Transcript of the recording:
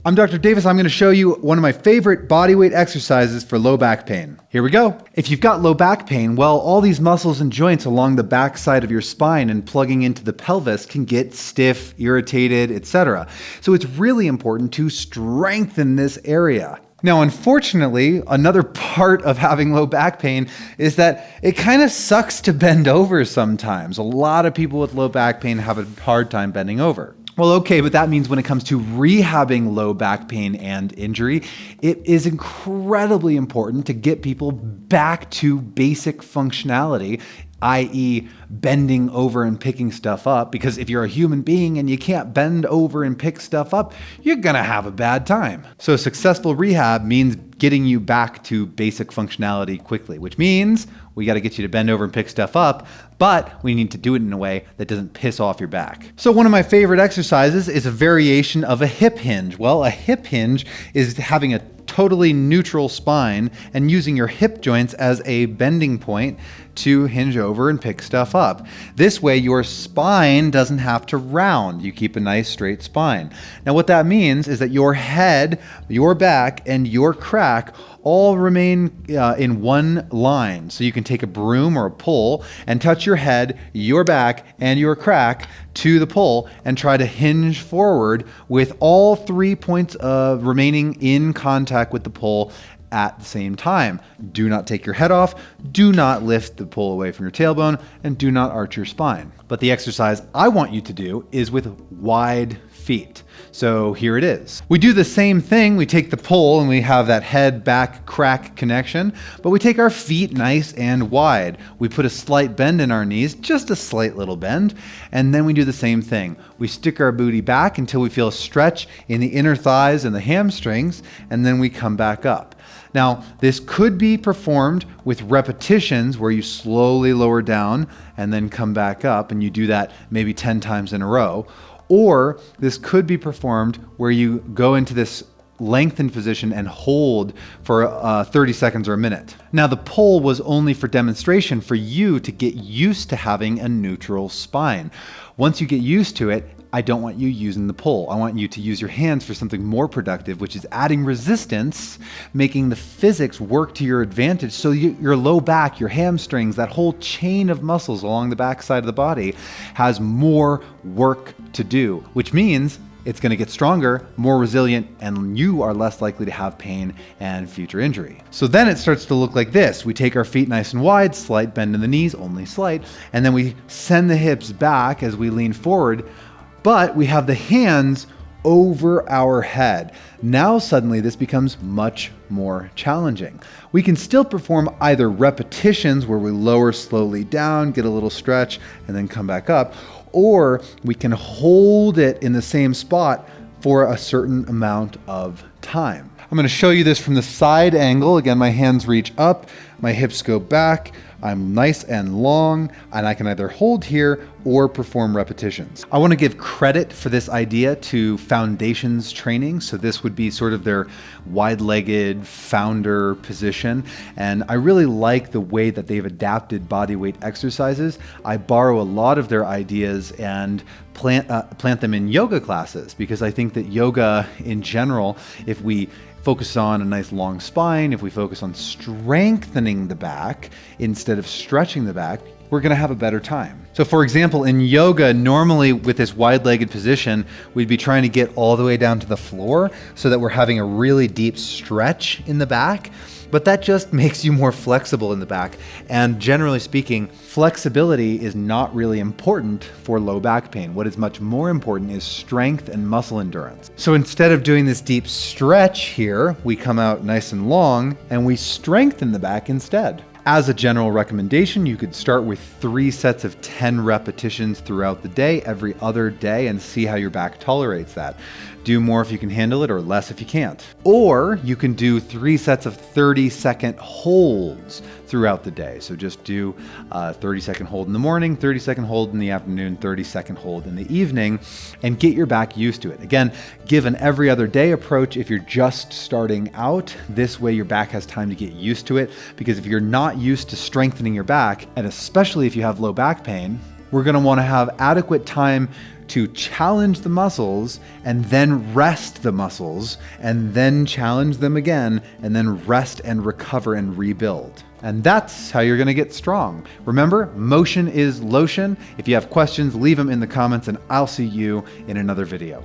I'm Dr. Davis. I'm going to show you one of my favorite bodyweight exercises for low back pain. Here we go. If you've got low back pain, well, all these muscles and joints along the back side of your spine and plugging into the pelvis can get stiff, irritated, etc. So it's really important to strengthen this area. Now, unfortunately, another part of having low back pain is that it kind of sucks to bend over sometimes. A lot of people with low back pain have a hard time bending over. Well, okay, but that means when it comes to rehabbing low back pain and injury, it is incredibly important to get people back to basic functionality, i.e. bending over and picking stuff up, because if you're a human being and you can't bend over and pick stuff up, you're gonna have a bad time. So successful rehab means getting you back to basic functionality quickly, which means we gotta get you to bend over and pick stuff up, but we need to do it in a way that doesn't piss off your back. So one of my favorite exercises is a variation of a hip hinge. Well, a hip hinge is having a totally neutral spine and using your hip joints as a bending point to hinge over and pick stuff up. This way your spine doesn't have to round. You keep a nice straight spine. Now what that means is that your head, your back, and your crack all remain in one line. So you can take a broom or a pole and touch your head, your back, and your crack to the pole and try to hinge forward with all 3 points of remaining in contact with the pole at the same time. Do not take your head off, do not lift the pole away from your tailbone, and do not arch your spine. But the exercise I want you to do is with wide feet. So here it is. We do the same thing. We take the pole and we have that head back crack connection, but we take our feet nice and wide. We put a slight bend in our knees, just a slight little bend, and then we do the same thing. We stick our booty back until we feel a stretch in the inner thighs and the hamstrings, and then we come back up. Now, this could be performed with repetitions where you slowly lower down and then come back up, and you do that maybe 10 times in a row. Or this could be performed where you go into this lengthened position and hold for 30 seconds or a minute. Now, the pole was only for demonstration for you to get used to having a neutral spine. Once you get used to it, I don't want you using the pole. I want you to use your hands for something more productive, which is adding resistance, making the physics work to your advantage. So your low back, your hamstrings, that whole chain of muscles along the back side of the body has more work to do, which means it's going to get stronger, more resilient, and you are less likely to have pain and future injury. So then it starts to look like this. We take our feet nice and wide, slight bend in the knees, only slight, and then we send the hips back as we lean forward, but we have the hands over our head. Now suddenly this becomes much more challenging. We can still perform either repetitions where we lower slowly down, get a little stretch, and then come back up, or we can hold it in the same spot for a certain amount of time. I'm going to show you this from the side angle. Again, my hands reach up, my hips go back, I'm nice and long, and I can either hold here or perform repetitions. I want to give credit for this idea to Foundations Training. So this would be sort of their wide-legged founder position. And I really like the way that they've adapted bodyweight exercises. I borrow a lot of their ideas and plant them in yoga classes, because I think that yoga in general, if we focus on a nice long spine, if we focus on strengthening the back instead of stretching the back, we're going to have a better time. So for example, in yoga, normally with this wide-legged position, we'd be trying to get all the way down to the floor so that we're having a really deep stretch in the back. But that just makes you more flexible in the back. And generally speaking, flexibility is not really important for low back pain. What is much more important is strength and muscle endurance. So instead of doing this deep stretch here, we come out nice and long and we strengthen the back instead. As a general recommendation, you could start with 3 sets of 10 repetitions throughout the day, every other day, and see how your back tolerates that. Do more if you can handle it, or less if you can't. Or you can do 3 sets of 30-second holds throughout the day. So just do a 30-second hold in the morning, 30-second hold in the afternoon, 30-second hold in the evening, and get your back used to it. Again, give an every other day approach if you're just starting out. This way your back has time to get used to it, because if you're not used to strengthening your back, and especially if you have low back pain, we're going to want to have adequate time to challenge the muscles and then rest the muscles and then challenge them again and then rest and recover and rebuild. And that's how you're going to get strong. Remember, motion is lotion. If you have questions, leave them in the comments and I'll see you in another video.